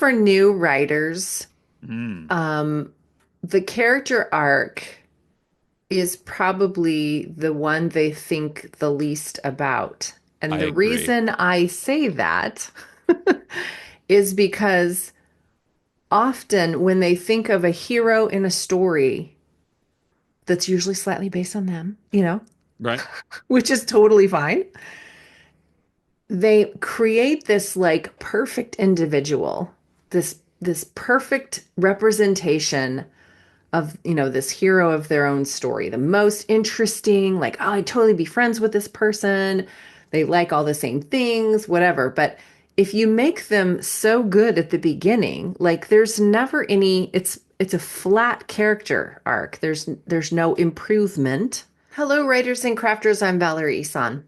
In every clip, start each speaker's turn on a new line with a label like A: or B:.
A: for new writers,
B: Mm,
A: um, the character arc is probably the one they think the least about.
B: I
A: And the
B: agree.
A: reason I say that is because often when they think of a hero in a story that's usually slightly based on them,
B: Right.
A: which is totally fine, they create this like perfect individual, this perfect representation of, this hero of their own story, the most interesting, like, oh, I'd totally be friends with this person. They like all the same things, whatever. But if you make them so good at the beginning, like there's never any, it's a flat character arc. There's no improvement. Hello, writers and crafters. I'm Valerie Isan.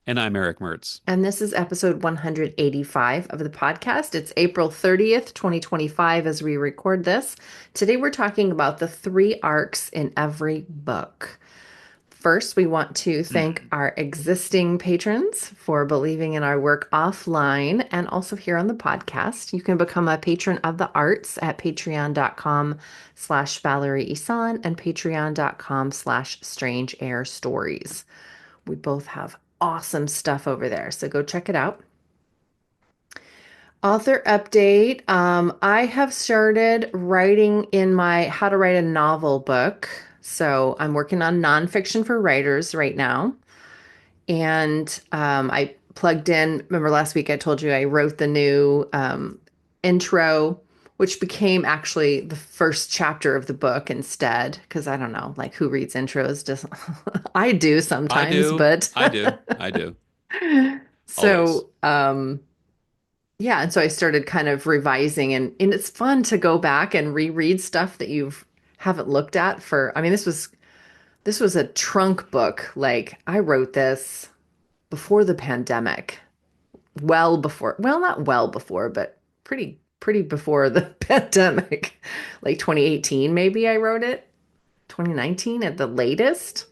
B: And I'm Eric Mertz.
A: And this is episode 185 of the podcast. It's April 30th, 2025, as we record this. Today, we're talking about the three arcs in every book. First, we want to thank
B: Mm.
A: our existing patrons for believing in our work offline and also here on the podcast. You can become a patron of the arts at patreon.com/Valerie Isan and patreon.com/Strange Air Stories. We both have awesome stuff over there. So go check it out. Author update. I have started writing in my How to Write a Novel book. So I'm working on nonfiction for writers right now. And I plugged in. Remember last week I told you I wrote the new intro, which became actually the first chapter of the book instead. Because I don't know, like who reads intros? Just I do
B: I
A: sometimes,
B: do.
A: but
B: I do. I do. Always.
A: so yeah, and so I started kind of revising and it's fun to go back and reread stuff that you've haven't looked at for I mean this was a trunk book. Like I wrote this before the pandemic. Well before, well, not well before, but pretty before the pandemic. Like 2018 maybe I wrote it. 2019 at the latest.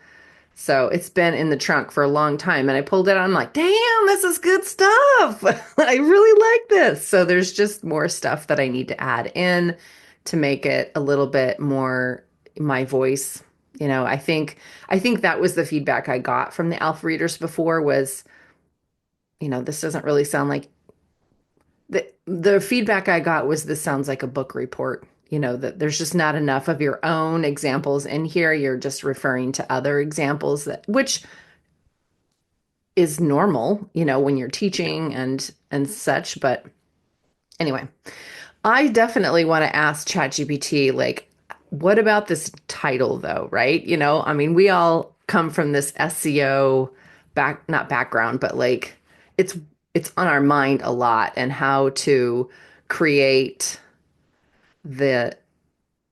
A: So it's been in the trunk for a long time. And I pulled it out. I'm like, damn, this is good stuff. I really like this. So there's just more stuff that I need to add in to make it a little bit more my voice. I think that was the feedback I got from the alpha readers before was, this doesn't really sound like the feedback I got was this sounds like a book report. That there's just not enough of your own examples in here. You're just referring to other examples which is normal, when you're teaching and such. But anyway, I definitely want to ask ChatGPT, like, what about this title though, right? I mean, we all come from this SEO not background, but like it's it's on our mind a lot and how to create the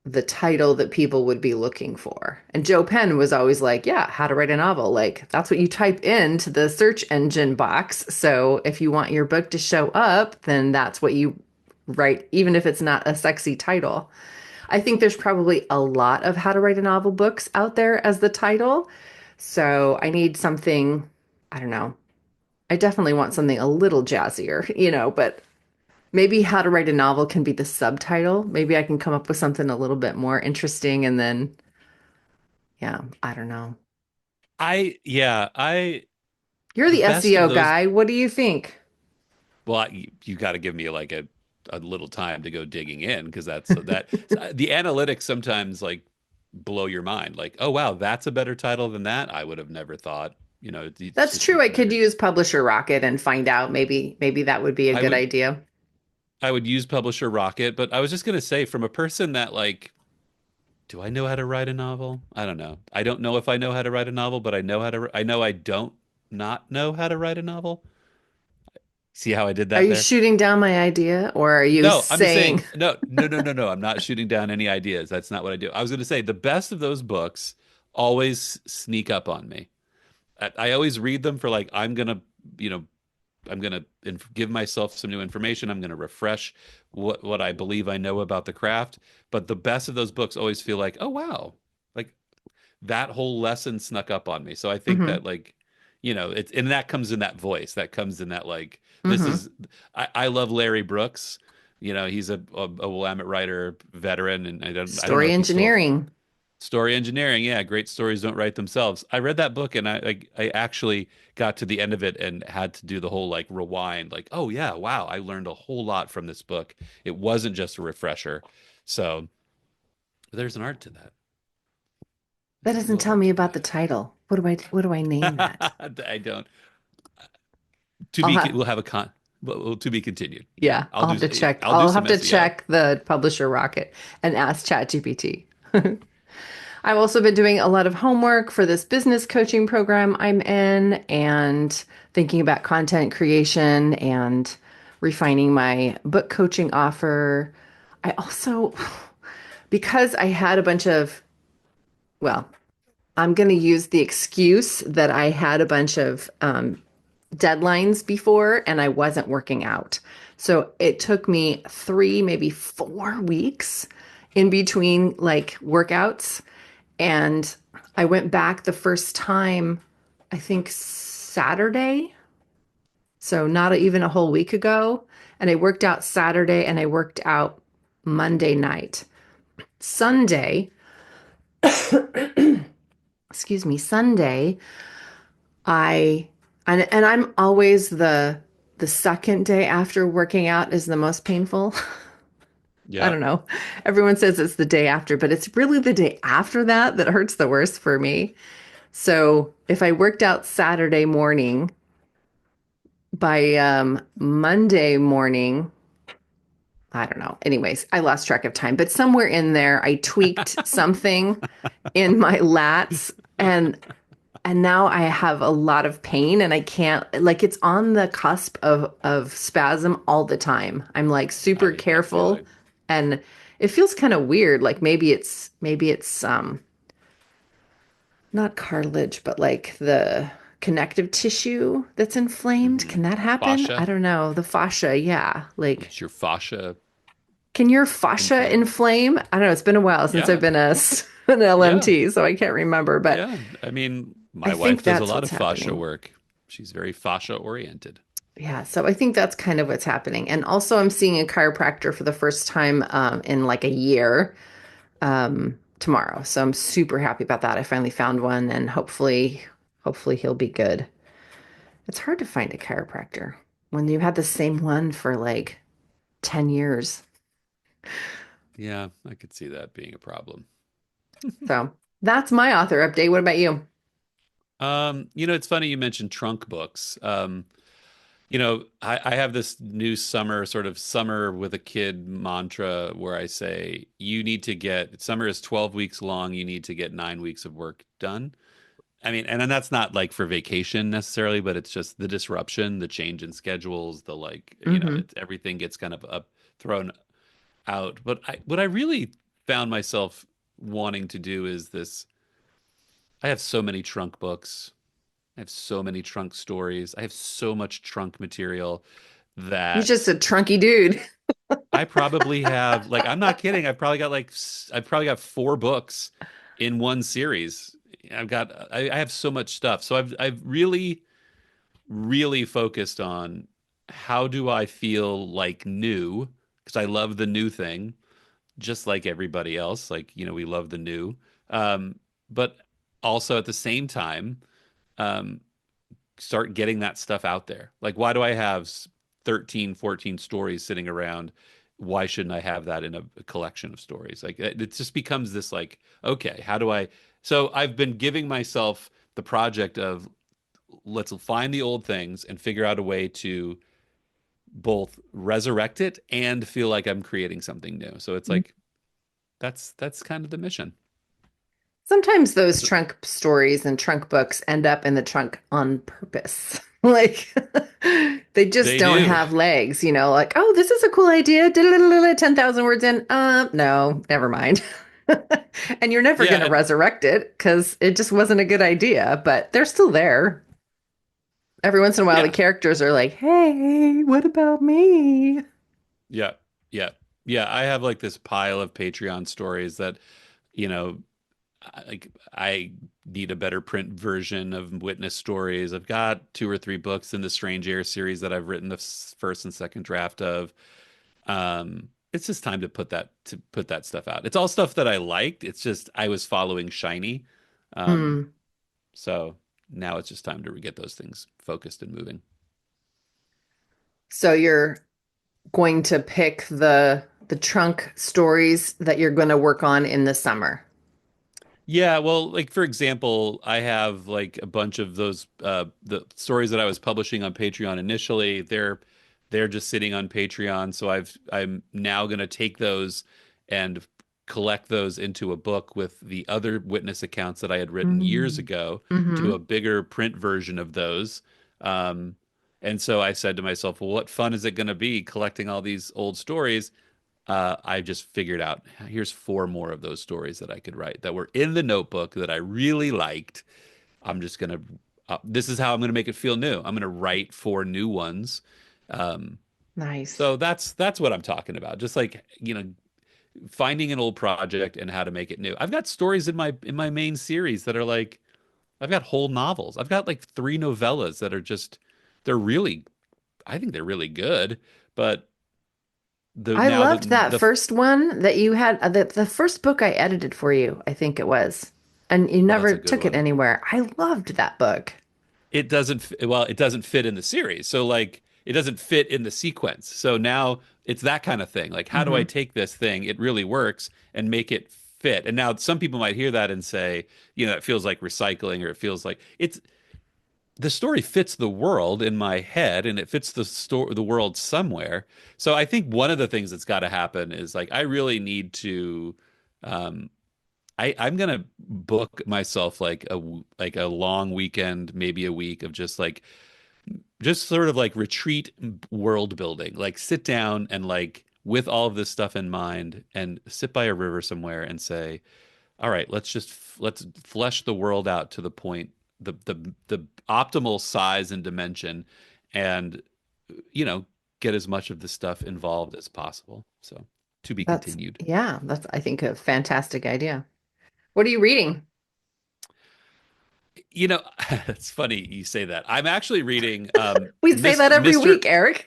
A: the title that people would be looking for. And Joe Penn was always like, yeah, how to write a novel. Like, that's what you type into the search engine box. So if you want your book to show up, then that's what you write, even if it's not a sexy title. I think there's probably a lot of how to write a novel books out there as the title. So I need something, I don't know. I definitely want something a little jazzier, but maybe how to write a novel can be the subtitle. Maybe I can come up with something a little bit more interesting and then, yeah, I don't know.
B: Yeah,
A: You're
B: the
A: the
B: best of
A: SEO
B: those.
A: guy. What do you think?
B: Well, you got to give me like a little time to go digging in because the analytics sometimes like blow your mind. Like, oh wow, that's a better title than that. I would have never thought. It's
A: That's
B: just
A: true. I could
B: there.
A: use Publisher Rocket and find out. Maybe that would be a
B: I
A: good
B: would
A: idea.
B: I would use Publisher Rocket, but I was just gonna say from a person that like, do I know how to write a novel? I don't know. I don't know if I know how to write a novel, but I know I don't not know how to write a novel. See how I did
A: Are
B: that
A: you
B: there?
A: shooting down my idea or are you
B: No, I'm just
A: saying
B: saying, no. I'm not shooting down any ideas. That's not what I do. I was going to say the best of those books always sneak up on me. I always read them for like, you know, I'm going to give myself some new information. I'm going to refresh what I believe I know about the craft. But the best of those books always feel like, oh, wow, like that whole lesson snuck up on me. So I think
A: mm-hmm,
B: that like, it's and that comes in that voice. That comes in that like, this
A: mm-hmm.
B: is I love Larry Brooks, He's a Willamette writer veteran, and I don't know
A: Story
B: if he's still
A: engineering.
B: story engineering. Yeah, great stories don't write themselves. I read that book, and I actually got to the end of it and had to do the whole like rewind, like, oh yeah, wow, I learned a whole lot from this book. It wasn't just a refresher. So there's an art to that.
A: That
B: There's a
A: doesn't
B: little
A: tell
B: art
A: me
B: to
A: about the title. What do I name that?
B: that. I don't.
A: I'll have
B: We'll have a to be continued. Yeah,
A: Yeah, I'll have to check.
B: I'll do
A: I'll
B: some
A: have to
B: SEO.
A: check the publisher rocket and ask ChatGPT. I've also been doing a lot of homework for this business coaching program I'm in and thinking about content creation and refining my book coaching offer. I also, because I had a bunch of, well, I'm going to use the excuse that I had a bunch of deadlines before and I wasn't working out. So it took me 3, maybe 4 weeks in between like workouts. And I went back the first time, I think Saturday. So not even a whole week ago. And I worked out Saturday and I worked out Monday night. Sunday, excuse me, Sunday, I and I'm always the second day after working out is the most painful. I
B: Yeah.
A: don't know. Everyone says it's the day after, but it's really the day after that that hurts the worst for me. So if I worked out Saturday morning, by Monday morning, I don't know. Anyways, I lost track of time, but somewhere in there, I tweaked something in my lats and now I have a lot of pain and I can't like it's on the cusp of spasm all the time. I'm like super
B: I hate that
A: careful
B: feeling.
A: and it feels kind of weird. Like maybe it's not cartilage, but like the connective tissue that's inflamed.
B: Hmm.
A: Can that happen? I
B: Fascia.
A: don't know. The fascia, yeah. Like
B: Is your fascia
A: can your fascia
B: inflamed?
A: inflame? I don't know. It's been a while since I've
B: Yeah.
A: been an
B: Yeah.
A: LMT, so I can't remember, but
B: Yeah. I mean,
A: I
B: my
A: think
B: wife does a
A: that's
B: lot
A: what's
B: of fascia
A: happening.
B: work. She's very fascia oriented.
A: Yeah, so I think that's kind of what's happening. And also, I'm seeing a chiropractor for the first time in like a year tomorrow. So I'm super happy about that. I finally found one, and hopefully he'll be good. It's hard to find a chiropractor when you had the same one for like 10 years.
B: Yeah, I could see that being a problem.
A: So that's my author update. What about you?
B: It's funny you mentioned trunk books. I have this new summer with a kid mantra where I say, you need to get, summer is 12 weeks long, you need to get 9 weeks of work done. I mean, and then that's not like for vacation necessarily, but it's just the disruption, the change in schedules, the like,
A: Hmm.
B: everything gets kind of up thrown out. But what I really found myself wanting to do is this. I have so many trunk books. I have so many trunk stories. I have so much trunk material
A: You're just
B: that
A: a trunky dude.
B: I probably have, like, I'm not kidding. I've probably got 4 books in one series. I have so much stuff. So I've really, really focused on how do I feel like new? Because I love the new thing, just like everybody else. Like, we love the new. But also at the same time, um, start getting that stuff out there. Like, why do I have 13, 14 stories sitting around? Why shouldn't I have that in a collection of stories? Like, it just becomes this like, okay, how do I? So I've been giving myself the project of let's find the old things and figure out a way to both resurrect it and feel like I'm creating something new. So it's like that's kind of the mission.
A: Sometimes those trunk stories and trunk books end up in the trunk on purpose. Like they just
B: They
A: don't
B: do.
A: have legs, like, oh, this is a cool idea. 10,000 words in. No, never mind. And you're never
B: Yeah,
A: going to resurrect it because it just wasn't a good idea, but they're still there. Every once in a while, the
B: yeah,
A: characters are like, hey, what about me?
B: yeah, yeah, yeah. I have like this pile of Patreon stories that, you know, I need a better print version of witness stories. I've got 2 or 3 books in the Strange Air series that I've written the first and second draft of. It's just time to put that stuff out. It's all stuff that I liked. It's just I was following shiny. Um,
A: Hmm.
B: so now it's just time to get those things focused and moving.
A: So you're going to pick the trunk stories that you're going to work on in the summer.
B: Yeah, well, like for example, I have like a bunch of those the stories that I was publishing on Patreon initially. They're just sitting on Patreon, so I'm now going to take those and collect those into a book with the other witness accounts that I had written years
A: Mm.
B: ago, to
A: Hmm.
B: a bigger print version of those. Um, and so I said to myself, well, what fun is it going to be collecting all these old stories? I just figured out here's four more of those stories that I could write that were in the notebook that I really liked. I'm just gonna, this is how I'm gonna make it feel new. I'm gonna write four new ones. Um,
A: Nice.
B: so that's what I'm talking about. Just like, finding an old project and how to make it new. I've got stories in my main series that are like, I've got whole novels. I've got like three novellas that are just, they're really, I think they're really good, but the
A: I
B: now
A: loved that
B: the
A: first one that you had, the first book I edited for you, I think it was. And you
B: oh, that's
A: never
B: a good
A: took it
B: one.
A: anywhere. I loved that book.
B: It doesn't fit in the series. So like it doesn't fit in the sequence. So now it's that kind of thing. Like how do I
A: Hmm.
B: take this thing, it really works, and make it fit? And now some people might hear that and say, it feels like recycling, or it feels like it's the story fits the world in my head, and it fits the world somewhere. So I think one of the things that's got to happen is like I really need to um I'm gonna book myself like like a long weekend, maybe a week of just sort of like retreat world building. Like sit down and like with all of this stuff in mind and sit by a river somewhere and say, all right, let's flesh the world out to the point, the optimal size and dimension, and you know, get as much of the stuff involved as possible. So to be
A: That's,
B: continued.
A: yeah, that's, I think, a fantastic idea. What are you reading?
B: You know, it's funny you say that. I'm actually reading
A: We say that every
B: Mr.
A: week, Eric.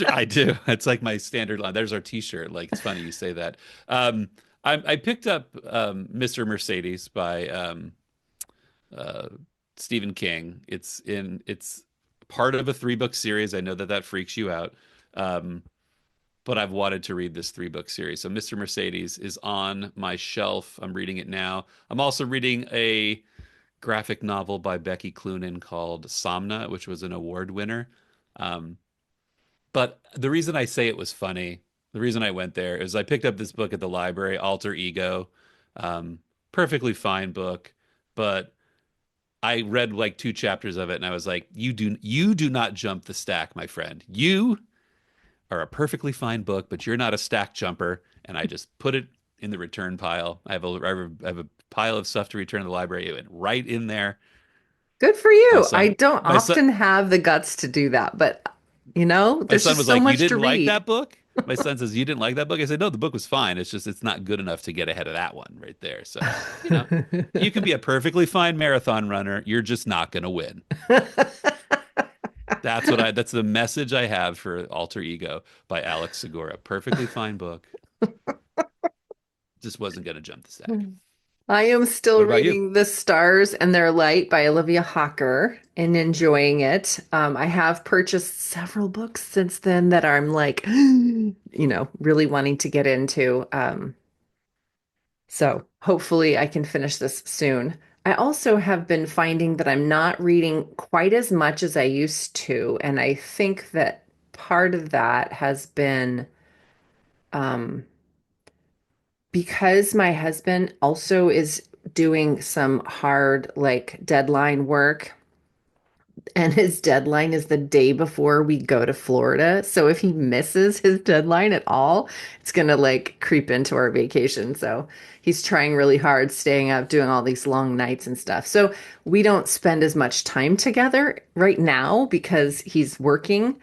B: I do. It's like my standard line. There's our t-shirt. Like it's funny you say that. Um I picked up Mr. Mercedes by uh Stephen King. It's part of a three-book series. I know that that freaks you out. Um but I've wanted to read this three-book series. So Mr. Mercedes is on my shelf. I'm reading it now. I'm also reading a graphic novel by Becky Cloonan called Somna, which was an award winner. Um, but the reason I say it was funny, the reason I went there is I picked up this book at the library, Alter Ego. Um, Perfectly fine book, but I read like two chapters of it and I was like, you do not jump the stack, my friend. You are a perfectly fine book, but you're not a stack jumper. And I just put it in the return pile. I have a pile of stuff to return to the library. It went right in there.
A: Good for
B: My
A: you. I
B: son,
A: don't
B: my son,
A: often have the guts to do that, but
B: my
A: there's
B: son
A: just
B: was
A: so
B: like, "You
A: much to
B: didn't like
A: read.
B: that book?" My son says, "You didn't like that book?" I said, "No, the book was fine. It's just it's not good enough to get ahead of that one right there." So, you can be a perfectly fine marathon runner. You're just not going to win. That's the message I have for Alter Ego by Alex Segura. Perfectly fine book. Just wasn't going to jump the stack.
A: I am still
B: What about you?
A: reading The Stars and Their Light by Olivia Hawker and enjoying it. I have purchased several books since then that I'm like, really wanting to get into. So hopefully I can finish this soon. I also have been finding that I'm not reading quite as much as I used to. And I think that part of that has been um, because my husband also is doing some hard, like deadline work. And his deadline is the day before we go to Florida. So if he misses his deadline at all, it's going to like creep into our vacation. So he's trying really hard, staying up, doing all these long nights and stuff. So we don't spend as much time together right now because he's working.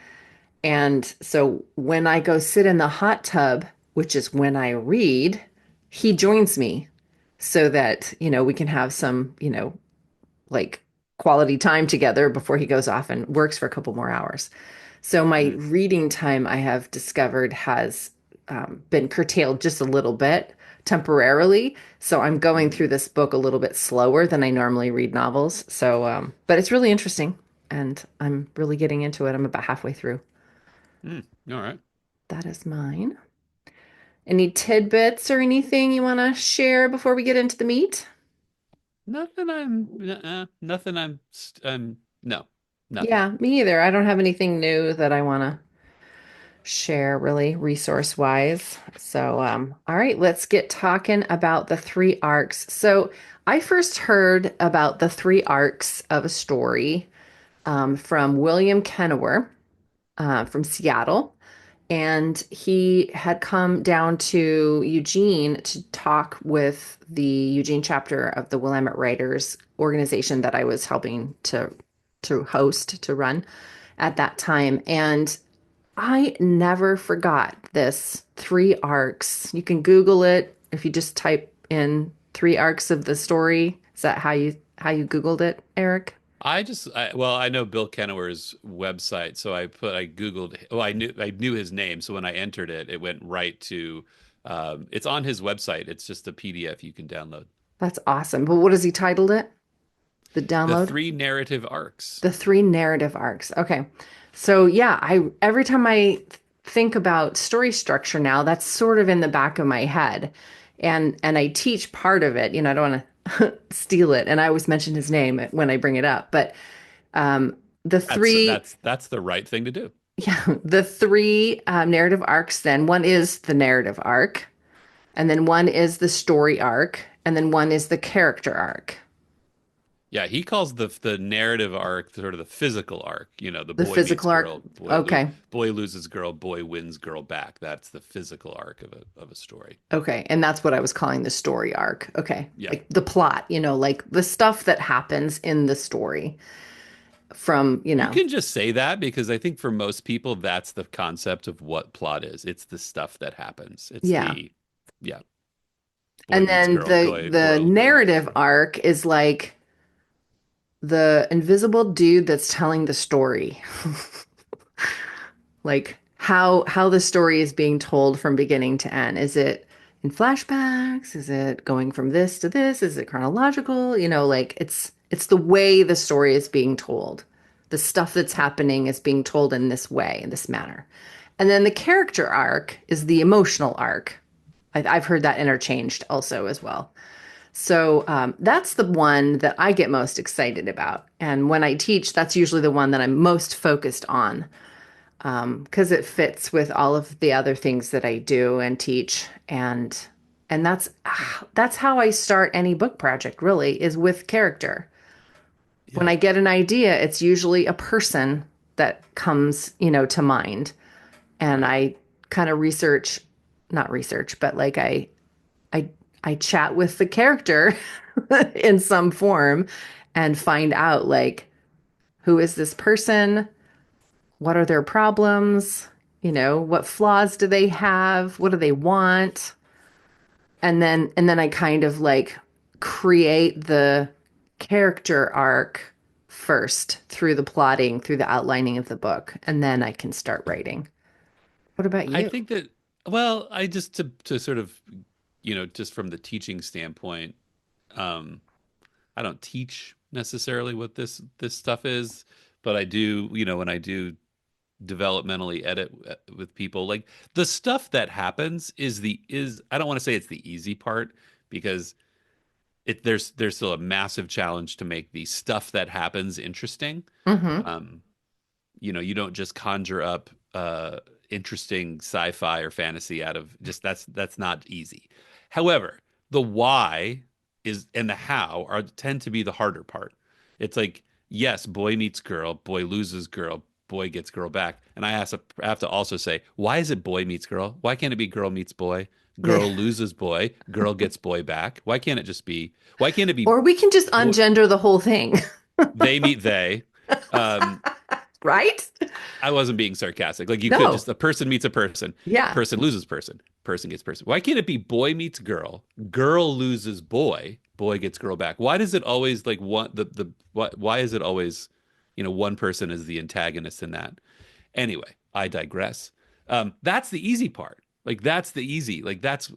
A: And so when I go sit in the hot tub, which is when I read, he joins me so that, we can have some, like quality time together before he goes off and works for a couple more hours. So my
B: Mm.
A: reading time I have discovered has been curtailed just a little bit temporarily. So I'm going
B: Mm.
A: through this book a little bit slower than I normally read novels. So, but it's really interesting and I'm really getting into it. I'm about halfway through.
B: Mm. All right.
A: That is mine. Any tidbits or anything you want to share before we get into the meat?
B: No, nothing.
A: Yeah, me either. I don't have anything new that I want to share really resource wise. So, all right, let's get talking about the three arcs. So, I first heard about the three arcs of a story from William Kennewer from Seattle. And he had come down to Eugene to talk with the Eugene chapter of the Willamette Writers organization that I was helping to host, to run at that time. And I never forgot this three arcs. You can Google it if you just type in three arcs of the story. Is that how you Googled it, Eric?
B: Well, I know Bill Kennewer's website, so I Googled. Oh, I knew his name, so when I entered it, it went right to. It's on his website. It's just a PDF you can download.
A: That's awesome. But what has he titled it? The
B: The
A: download?
B: three narrative arcs.
A: The three narrative arcs. Okay. So yeah, I every time I think about story structure now, that's sort of in the back of my head. And I teach part of it. I don't want to steal it. And I always mention his name when I bring it up. But the
B: That's
A: three,
B: that's that's the right thing to do.
A: yeah, the three narrative arcs, then one is the narrative arc, and then one is the story arc, and then one is the character arc.
B: Yeah, he calls the narrative arc sort of the physical arc. The
A: The
B: boy meets
A: physical arc.
B: girl,
A: Okay.
B: boy loses girl, boy wins girl back. That's the physical arc of a story.
A: Okay. And that's what I was calling the story arc. Okay.
B: Yeah.
A: Like the plot, like the stuff that happens in the story from,
B: You can just say that because I think for most people, that's the concept of what plot is. It's the stuff that happens.
A: yeah.
B: Yeah, boy
A: And
B: meets
A: then
B: girl,
A: the
B: girl loses
A: narrative
B: girl.
A: arc is like the invisible dude that's telling the story. Like how the story is being told from beginning to end. Is it in flashbacks? Is it going from this to this? Is it chronological? Like it's the way the story is being told. The stuff that's happening is being told in this way, in this manner. And then the character arc is the emotional arc. I've heard that interchanged also as well. So that's the one that I get most excited about. And when I teach, that's usually the one that I'm most focused on because it fits with all of the other things that I do and teach. And that's how I start any book project really is with character. When
B: Yeah.
A: I get an idea, it's usually a person that comes, to mind. And
B: Right.
A: I kind of not research, but like I I chat with the character in some form and find out like who is this person? What are their problems? What flaws do they have? What do they want? And then I kind of like create the character arc first through the plotting, through the outlining of the book, and then I can start writing. What about
B: I
A: you?
B: think that, well, I just to sort of, just from the teaching standpoint, um, I don't teach necessarily what this stuff is, but I do, when I do developmentally edit with people, like the stuff that happens is I don't want to say it's the easy part because there's still a massive challenge to make the stuff that happens interesting.
A: Mm-hmm.
B: Um, you don't just conjure up interesting sci-fi or fantasy out of just that's not easy. However, the why is and the how are tend to be the harder part. It's like, yes, boy meets girl, boy loses girl, boy gets girl back. And I have to also say, why is it boy meets girl? Why can't it be girl meets boy?
A: Yeah.
B: Girl loses boy, girl gets boy back. Why can't it be
A: Or we can just
B: boy,
A: ungender the whole thing,
B: they meet they? Um,
A: right?
B: I wasn't being sarcastic. Like you could
A: No.
B: just a person meets a person,
A: Yeah.
B: person loses person, person gets person. Why can't it be boy meets girl, girl loses boy, boy gets girl back? Why does it always like one the why is it always, one person is the antagonist in that? Anyway, I digress. That's the easy part. Like that's the easy, like that's,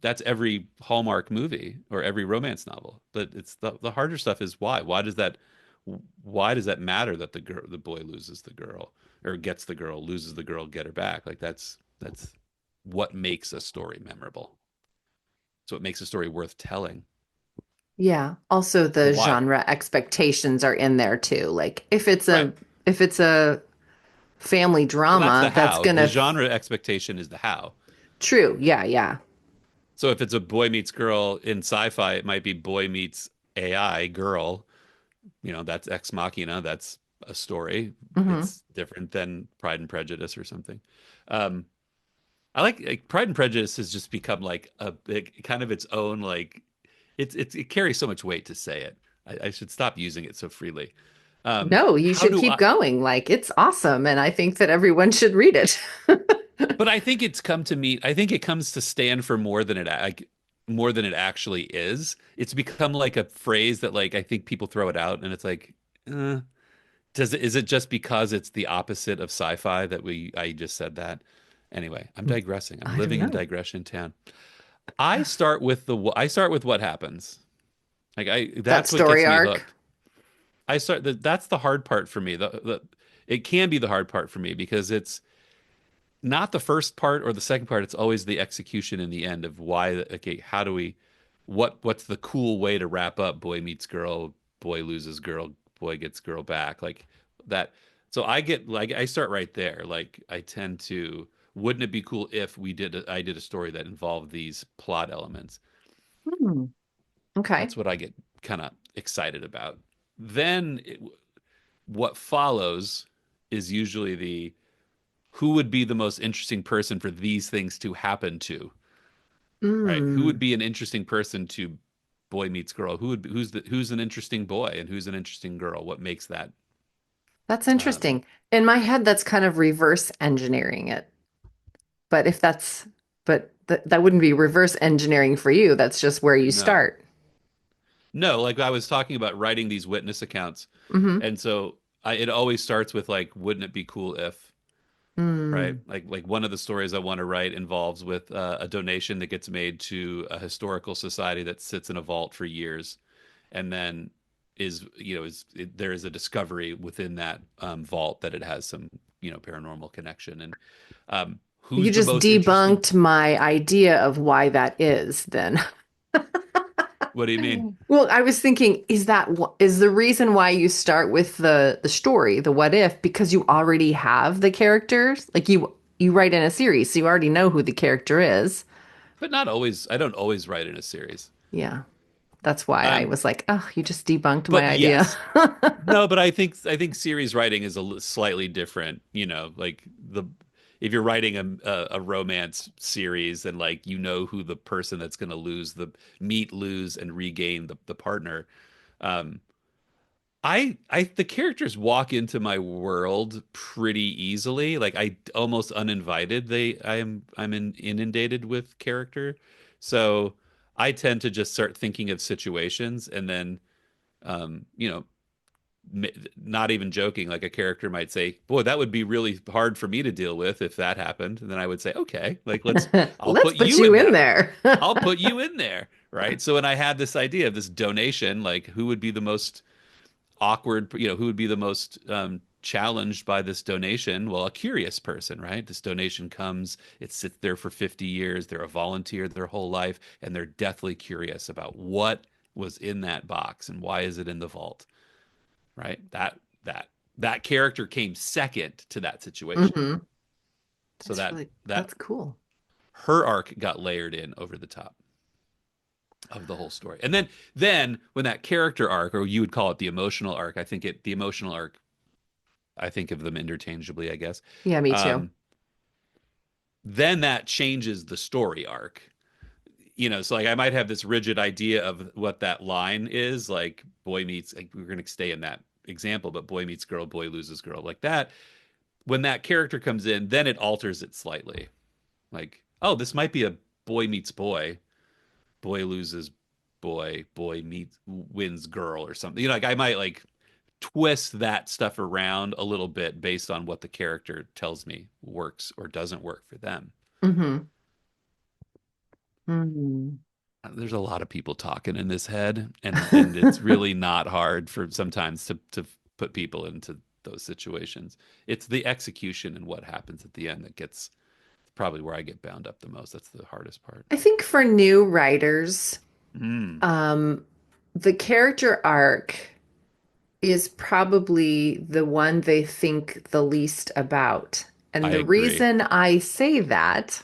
B: that's every Hallmark movie or every romance novel. But it's the harder stuff is why. Why does that matter that the boy loses the girl or gets the girl, loses the girl, get her back? Like that's what makes a story memorable. So it makes a story worth telling.
A: Yeah. Also
B: So
A: the
B: why?
A: genre expectations are in there too. Like
B: Right.
A: if it's a family
B: Well, that's the
A: drama, that's
B: how.
A: gonna
B: The genre expectation is the how.
A: true. Yeah, yeah.
B: So if it's a boy meets girl in sci-fi, it might be boy meets AI girl. That's Ex Machina. That's a story.
A: Hmm.
B: It's different than Pride and Prejudice or something. Um, I like Pride and Prejudice has just become like a big kind of its own like it carries so much weight to say it. I should stop using it so freely.
A: No, you
B: How
A: should
B: do
A: keep
B: I?
A: going. Like it's awesome, and I think that everyone should read it.
B: But I think it's come to mean. I think it comes to stand for more than it actually is. It's become like a phrase that like I think people throw it out, and it's like, eh, is it just because it's the opposite of sci-fi that I just said that? Anyway, I'm digressing. I'm
A: I don't
B: living in
A: know.
B: digression town. I start with what happens. Like
A: That
B: that's what
A: story
B: gets me
A: arc.
B: hooked. That's the hard part for me. It can be the hard part for me because it's not the first part or the second part. It's always the execution in the end of why. Okay, how do we? What's the cool way to wrap up? Boy meets girl, boy loses girl, boy gets girl back. Like that. So I start right there. Like I tend to. Wouldn't it be cool if I did a story that involved these plot elements?
A: Hmm. Okay.
B: That's what I get kind of excited about. Then what follows is usually the who would be the most interesting person for these things to happen to, right? Who would
A: Mm.
B: be an interesting person to boy meets girl? Who's an interesting boy and who's an interesting girl? What makes that?
A: That's
B: Um,
A: interesting. In my head, that's kind of reverse engineering it. But if that's, but that wouldn't be reverse engineering for you. That's just where you
B: no,
A: start.
B: no. Like I was talking about writing these witness accounts,
A: Hmm.
B: and so it always starts with like, wouldn't it be cool if? Right?
A: Mm.
B: Like one of the stories I want to write involves with a donation that gets made to a historical society that sits in a vault for years, and then there is a discovery within that vault that it has some paranormal connection, and
A: You
B: who's the
A: just
B: most interesting?
A: debunked my idea of why that is then.
B: What do you mean?
A: Well, I was thinking, is the reason why you start with the story, the what if, because you already have the characters? Like you write in a series, so you already know who the character is.
B: But not always. I don't always write in a series.
A: Yeah. That's why I
B: Um,
A: was like, oh, you just debunked my
B: but
A: idea.
B: yes, no, but I think series writing is slightly different. Like the if you're writing a romance series and like who the person that's going to lose and regain the partner. Um, the characters walk into my world pretty easily. Like I almost uninvited. Inundated with character, so I tend to just start thinking of situations and then um, you know not even joking, like a character might say, "Boy, that would be really hard for me to deal with if that happened." And then I would say, "Okay, like I'll
A: Let's
B: put
A: put
B: you
A: you
B: in
A: in
B: that.
A: there.
B: I'll put you in there." Right. So when I had this idea of this donation, like who would be the most awkward, who would be the most challenged by this donation? Well, a curious person, right? This donation comes, it sits there for 50 years. They're a volunteer their whole life, and they're deathly curious about what was in that box and why is it in the vault, right? That that character came second to that situation.
A: Hmm.
B: So that
A: That's cool.
B: her arc got layered in over the top of the whole story. And then when that character arc, or you would call it the emotional arc, the emotional arc, I think of them interchangeably, I guess.
A: Yeah, me too.
B: Um, then that changes the story arc. So like I might have this rigid idea of what that line is, like boy meets, like we're going to stay in that example, but boy meets girl, boy loses girl, like that. When that character comes in, then it alters it slightly. Like, oh, this might be a boy meets boy, boy loses boy, boy meets wins girl or something. Like I might like twist that stuff around a little bit based on what the character tells me works or doesn't work for them.
A: Hmm. Hmm.
B: There's a lot of people talking in this head, and it's really not hard for sometimes to put people into those situations. It's the execution and what happens at the end that gets probably where I get bound up the most. That's the hardest part.
A: I think for new writers,
B: Mm,
A: um, the character arc is probably the one they think the least about.
B: I
A: And the
B: agree.
A: reason I say that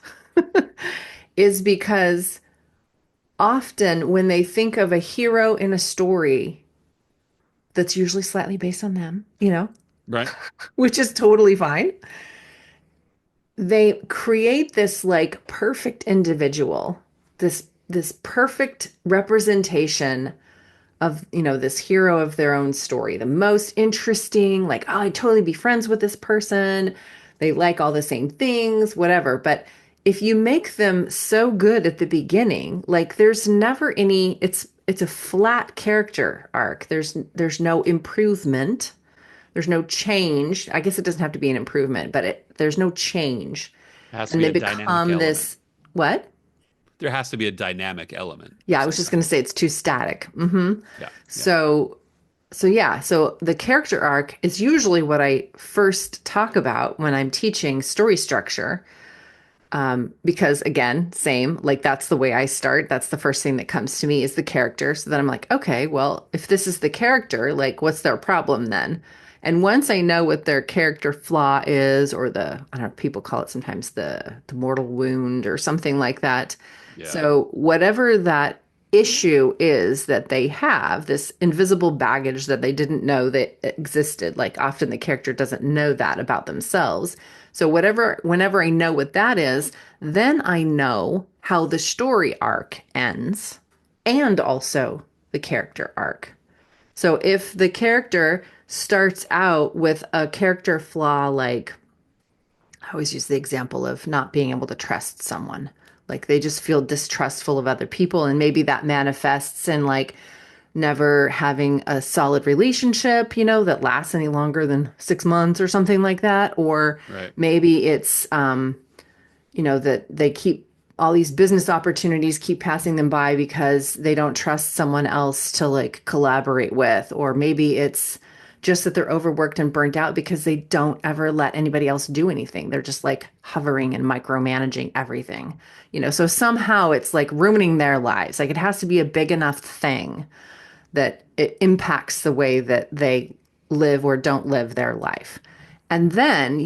A: is because often when they think of a hero in a story that's usually slightly based on them,
B: Right?
A: which is totally fine, they create this like perfect individual, this perfect representation of, this hero of their own story, the most interesting, like, oh, I'd totally be friends with this person. They like all the same things, whatever. But if you make them so good at the beginning, like there's never any, it's a flat character arc. There's no improvement. There's no change. I guess it doesn't have to be an improvement, but there's no change.
B: It has to
A: And
B: be
A: they
B: a dynamic
A: become
B: element.
A: this, what?
B: There has to be a dynamic element
A: Yeah,
B: of
A: I was
B: some
A: just going
B: kind.
A: to say it's too static.
B: Yeah, yeah,
A: So so the character arc is usually what I first talk about when I'm teaching story structure. Because again, same, like that's the way I start. That's the first thing that comes to me is the character. So then I'm like, okay, well, if this is the character, like what's their problem then? And once I know what their character flaw is, or I don't know, people call it sometimes the mortal wound or something like that.
B: yeah.
A: So whatever that issue is that they have, this invisible baggage that they didn't know that existed, like often the character doesn't know that about themselves. So whenever I know what that is, then I know how the story arc ends and also the character arc. So if the character starts out with a character flaw, like I always use the example of not being able to trust someone, like they just feel distrustful of other people, and maybe that manifests in like never having a solid relationship, that lasts any longer than 6 months or something like that. Or
B: Right.
A: maybe it's, that they keep all these business opportunities keep passing them by because they don't trust someone else to like collaborate with. Or maybe it's just that they're overworked and burnt out because they don't ever let anybody else do anything. They're just like hovering and micromanaging everything. So somehow it's like ruining their lives. Like it has to be a big enough thing that it impacts the way that they live or don't live their life. And then,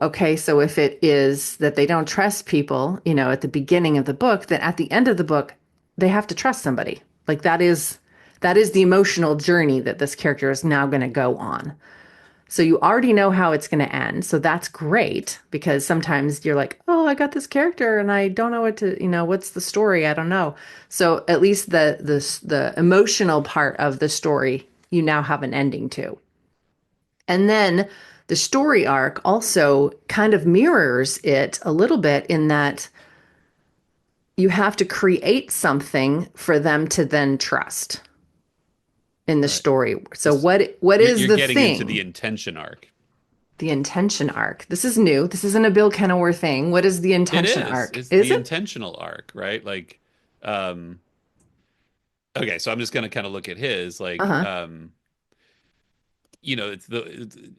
A: okay, so if it is that they don't trust people, at the beginning of the book, then at the end of the book, they have to trust somebody. Like that is the emotional journey that this character is now going to go on. So you already know how it's going to end. So that's great because sometimes you're like, "Oh, I got this character and I don't know what's the story? I don't know." So at least the emotional part of the story, you now have an ending to. And then the story arc also kind of mirrors it a little bit in that you have to create something for them to then trust in the
B: Right.
A: story. So
B: This
A: what is
B: you're
A: the
B: getting into the
A: thing?
B: intention arc.
A: The intention arc. This is new. This isn't a Bill Kenmore thing. What is the
B: It
A: intention
B: is.
A: arc?
B: It's
A: Is
B: the
A: it?
B: intentional arc, right? Like, um, okay, so I'm just gonna kind of look at his, like,
A: Uh-huh.
B: it's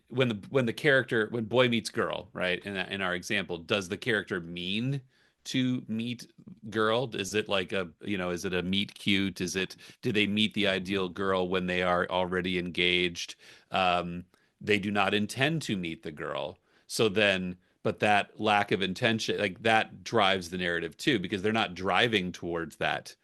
B: when the character when boy meets girl, right? In our example, does the character mean to meet girl? Is it like is it a meet cute? Do they meet the ideal girl when they are already engaged? They do not intend to meet the girl. So then, but that lack of intention, like that drives the narrative too, because they're not driving towards that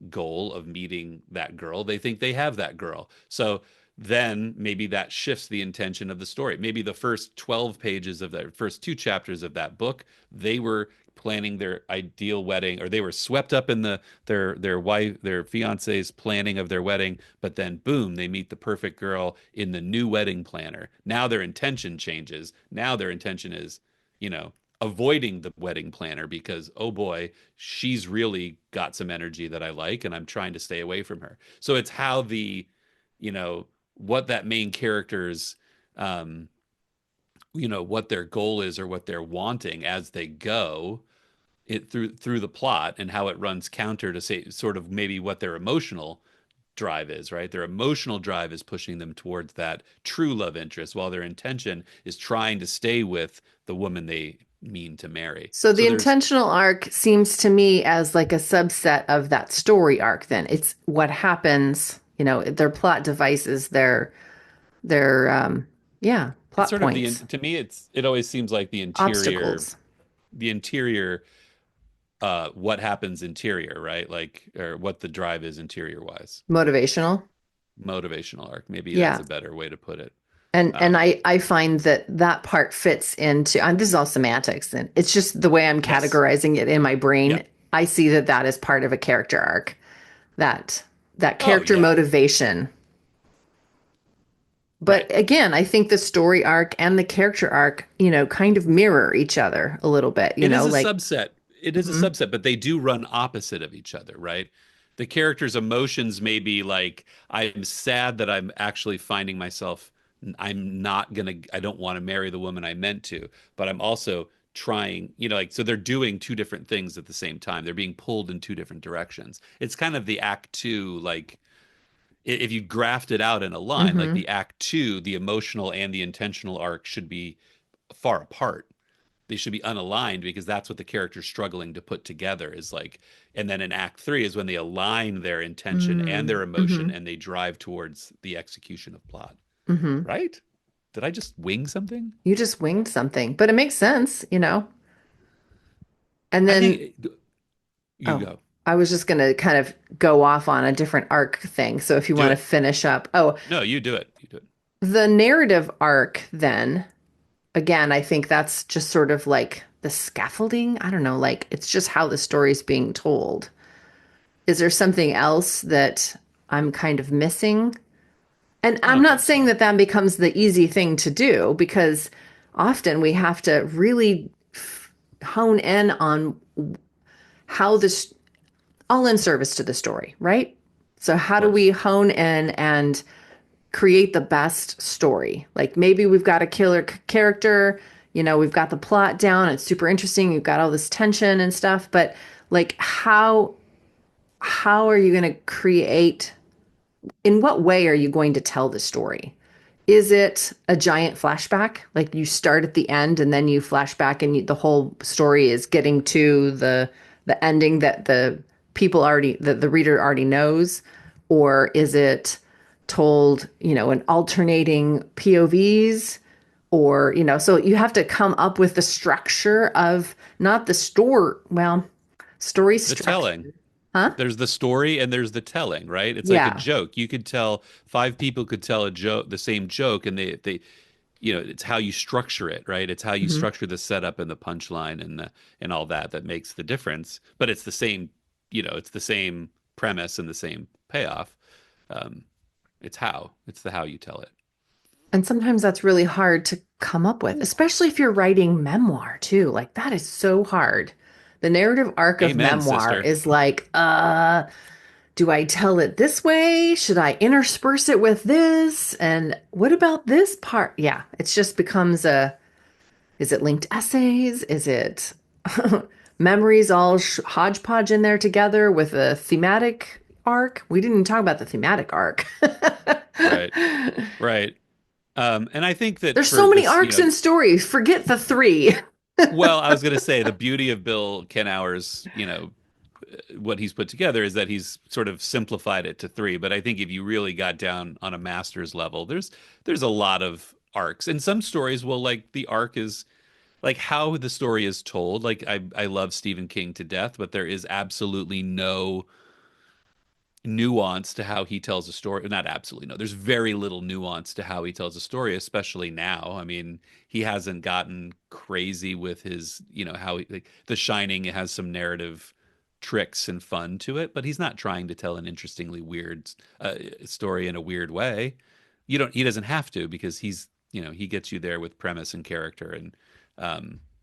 B: goal of meeting that girl. They think they have that girl. So then maybe that shifts the intention of the story. Maybe the first 12 pages of the first two chapters of that book, they were planning their ideal wedding, or they were swept up in their fiance's planning of their wedding, but then boom, they meet the perfect girl in the new wedding planner. Now their intention changes. Now their intention is, you know, avoiding the wedding planner because oh boy, she's really got some energy that I like and I'm trying to stay away from her. So it's how you know, what that main character's what their goal is or what they're wanting as they go it through the plot and how it runs counter to say sort of maybe what their emotional drive is, right? Their emotional drive is pushing them towards that true love interest, while their intention is trying to stay with the woman they mean to marry.
A: So the
B: So there's
A: intentional arc seems to me as like a subset of that story arc then. It's what happens, their plot devices, their yeah,
B: it's
A: plot
B: sort of
A: points,
B: to me it always seems like
A: obstacles,
B: the interior what happens interior, right? Like or what the drive is interior wise.
A: motivational.
B: Motivational arc. Maybe that's
A: Yeah.
B: a better way to put it.
A: And
B: Um,
A: I find that that part fits into, and this is all semantics, and it's just the way I'm
B: yes.
A: categorizing it in my brain.
B: Yep.
A: I see that that is part of a character arc, that that
B: Oh
A: character
B: yeah.
A: motivation. But
B: Right.
A: again, I think the story arc and the character arc, kind of mirror each other a little bit,
B: It is a
A: like,
B: subset. It is a
A: mhm,
B: subset, but they do run opposite of each other, right? The character's emotions may be like, I'm sad that I'm actually finding myself, I'm not gonna, I don't want to marry the woman I meant to, but I'm also trying, like, so they're doing two different things at the same time. They're being pulled in two different directions. It's kind of the act two, like, if you graft it out in a line, like
A: mhm,
B: the act two, the emotional and the intentional arc should be far apart. They should be unaligned because that's what the character's struggling to put together is like, and then in act three is when they align their intention and
A: mm,
B: their emotion
A: mhm,
B: and they drive towards the execution of plot.
A: mhm.
B: Right? Did I just wing something?
A: You just winged something, but it makes sense. And
B: I
A: then,
B: think you
A: oh,
B: go.
A: I was just going to kind of go off on a different arc thing. So if you
B: Do
A: want to
B: it.
A: finish up, oh,
B: No, you do it. You do it.
A: the narrative arc, then, again, I think that's just sort of like the scaffolding. I don't know, like it's just how the story's being told. Is there something else that I'm kind of missing? And
B: I
A: I'm
B: don't
A: not
B: think
A: saying
B: so.
A: that that becomes the easy thing to do because often we have to really hone in on how this all in service to the story, right? So
B: Of
A: how do we
B: course.
A: hone in and create the best story? Like maybe we've got a killer character, we've got the plot down, it's super interesting, you've got all this tension and stuff, but like how are you going to create, in what way are you going to tell the story? Is it a giant flashback? Like you start at the end and then you flash back and the whole story is getting to the ending that the reader already knows? Or is it told, in alternating POVs? Or, so you have to come up with the structure of not the story
B: The
A: structure.
B: telling.
A: Huh?
B: There's the story and there's the telling, right? It's like a
A: Yeah.
B: joke. You could tell five people could tell a joke, the same joke, and it's how you structure it, right? It's how you
A: Hmm.
B: structure the setup and the punchline and all that that makes the difference. But it's the same, it's the same premise and the same payoff. Um, it's the how you tell it.
A: And sometimes that's really hard to come up with,
B: Ooh.
A: especially if you're writing memoir too. Like that is so hard. The narrative arc of
B: Amen,
A: memoir
B: sister.
A: is like, do I tell it this way? Should I intersperse it with this? And what about this part? Yeah, it just becomes is it linked essays? Is it memories all hodgepodge in there together with a thematic arc? We didn't even talk about the thematic arc.
B: Right, right. And I think that
A: There's
B: for
A: so many
B: this,
A: arcs and stories. Forget the three.
B: well, I was going to say the beauty of Bill Kenauer's, what he's put together is that he's sort of simplified it to three. But I think if you really got down on a master's level, there's a lot of arcs, and some stories will like the arc is like how the story is told. Like I love Stephen King to death, but there is absolutely no nuance to how he tells a story. Not absolutely no. There's very little nuance to how he tells a story, especially now. I mean, he hasn't gotten crazy with his, how like, The Shining has some narrative tricks and fun to it, but he's not trying to tell an interestingly weird story in a weird way. He doesn't have to because he gets you there with premise and character, and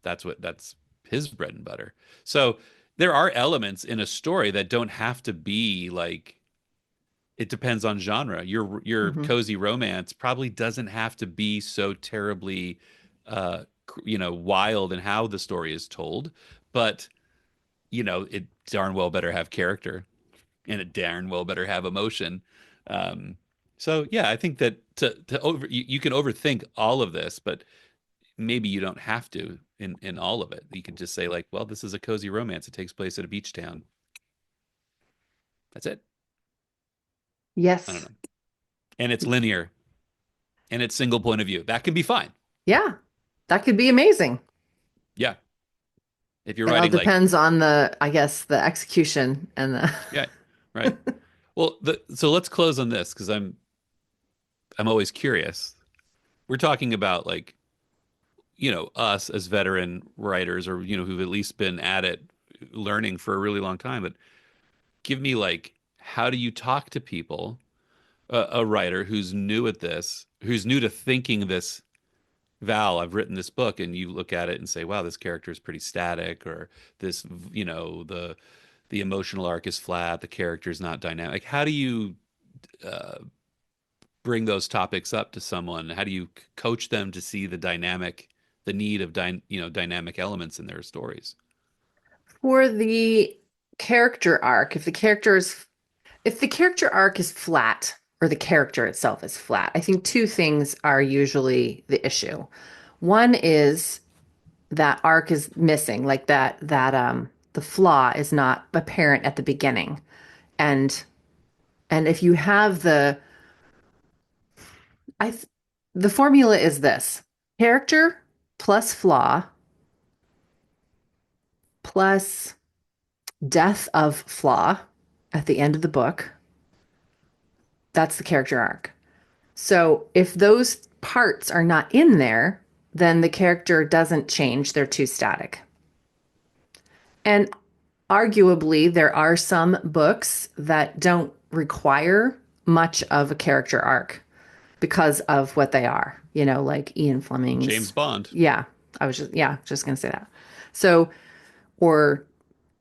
B: that's his bread and butter. So there are elements in a story that don't have to be like it depends on genre. Your
A: Hmm.
B: cozy romance probably doesn't have to be so terribly wild in how the story is told, but it darn well better have character, and it darn well better have emotion. Um, so yeah, I think that to you can overthink all of this, but maybe you don't have to in all of it. You can just say like, well, this is a cozy romance. It takes place at a beach town. That's it. I don't
A: Yes.
B: know. And it's linear and it's single point of view. That can be fine.
A: Yeah. That could be amazing.
B: Yeah. If you're
A: It all
B: writing like,
A: depends on I guess, the execution and the.
B: yeah, right. Well, so let's close on this because I'm always curious. We're talking about like, us as veteran writers or, who've at least been at it learning for a really long time. But give me like, how do you talk to people, a writer who's new at this, who's new to thinking this, Val, I've written this book, and you look at it and say, wow, this character is pretty static, or this, the emotional arc is flat, the character's not dynamic. How do you uh, bring those topics up to someone? How do you coach them to see the need of dynamic elements in their stories?
A: For the character arc, if the character arc is flat or the character itself is flat, I think two things are usually the issue. One is that arc is missing, like that the flaw is not apparent at the beginning. And if you have I th- the formula is this: character plus flaw plus death of flaw at the end of the book. That's the character arc. So if those parts are not in there, then the character doesn't change. They're too static. And arguably, there are some books that don't require much of a character arc because of what they are, like Ian Fleming's.
B: James Bond.
A: Yeah, just going to say that. So, or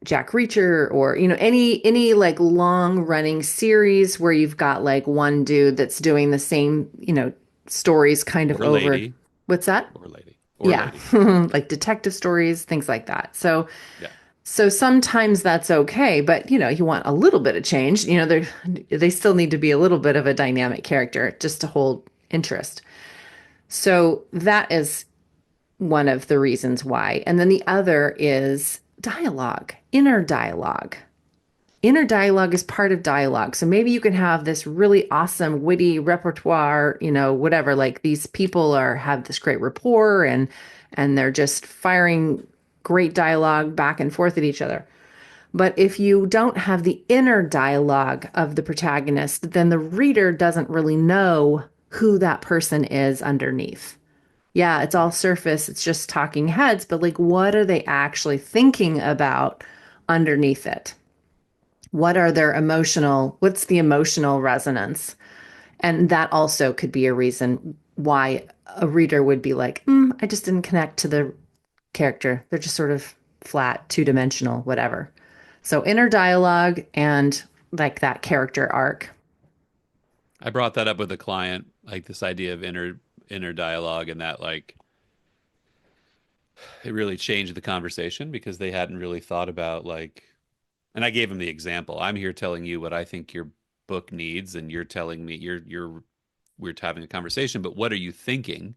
A: Jack Reacher, or any like long running series where you've got like one dude that's doing the same stories kind of
B: Or
A: over.
B: lady.
A: What's that?
B: Or lady. Or
A: Yeah.
B: lady.
A: Like detective stories, things like that.
B: Yeah.
A: So sometimes that's okay, but you want a little bit of change. They still need to be a little bit of a dynamic character just to hold interest. So that is one of the reasons why. And then the other is dialogue, inner dialogue. Inner dialogue is part of dialogue. So maybe you can have this really awesome, witty repertoire, whatever. Like these people have this great rapport and they're just firing great dialogue back and forth at each other. But if you don't have the inner dialogue of the protagonist, then the reader doesn't really know who that person is underneath. Yeah, it's all surface, it's just talking heads, but like, what are they actually thinking about underneath it? What's the emotional resonance? And that also could be a reason why a reader would be like, I just didn't connect to the character. They're just sort of flat, two-dimensional, whatever. So inner dialogue and like that character arc.
B: I brought that up with a client, like this idea of inner dialogue, and that like it really changed the conversation because they hadn't really thought about like, and I gave him the example. I'm here telling you what I think your book needs, and you're telling me we're having a conversation, but what are you thinking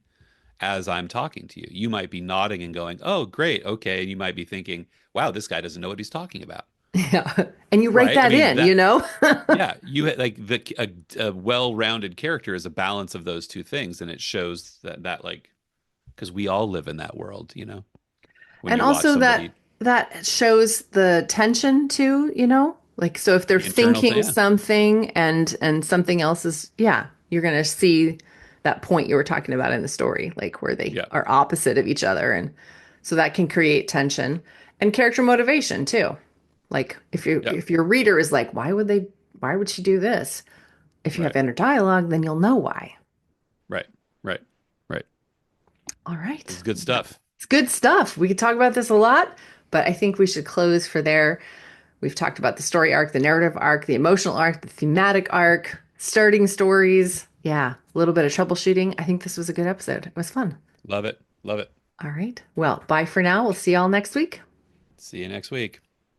B: as I'm talking to you? You might be nodding and going, "Oh, great, okay," and you might be thinking, "Wow, this guy doesn't know what he's talking about."
A: Yeah. And you write
B: Right? I
A: that
B: mean,
A: in, you know?
B: yeah, like a well-rounded character is a balance of those two things, and it shows that like because we all live in that world, when
A: And
B: you watch
A: also
B: somebody
A: that shows the tension too, Like so if they're
B: the internal thing.
A: thinking
B: Yeah,
A: something and something else is, yeah, you're going to see that point you were talking about in the story, like where they
B: yeah,
A: are opposite of each other, and so that can create tension and character motivation too. Like
B: yeah,
A: if your reader is like, why would she do this? If you have
B: right,
A: inner dialogue, then you'll know why.
B: right, right, right.
A: All
B: This
A: right.
B: is good stuff.
A: It's good stuff. We could talk about this a lot, but I think we should close for there. We've talked about the story arc, the narrative arc, the emotional arc, the thematic arc, starting stories. Yeah, a little bit of troubleshooting. I think this was a good episode. It was fun.
B: Love it, love it.
A: All right. Well, bye for now. We'll see y'all next week.
B: See you next week.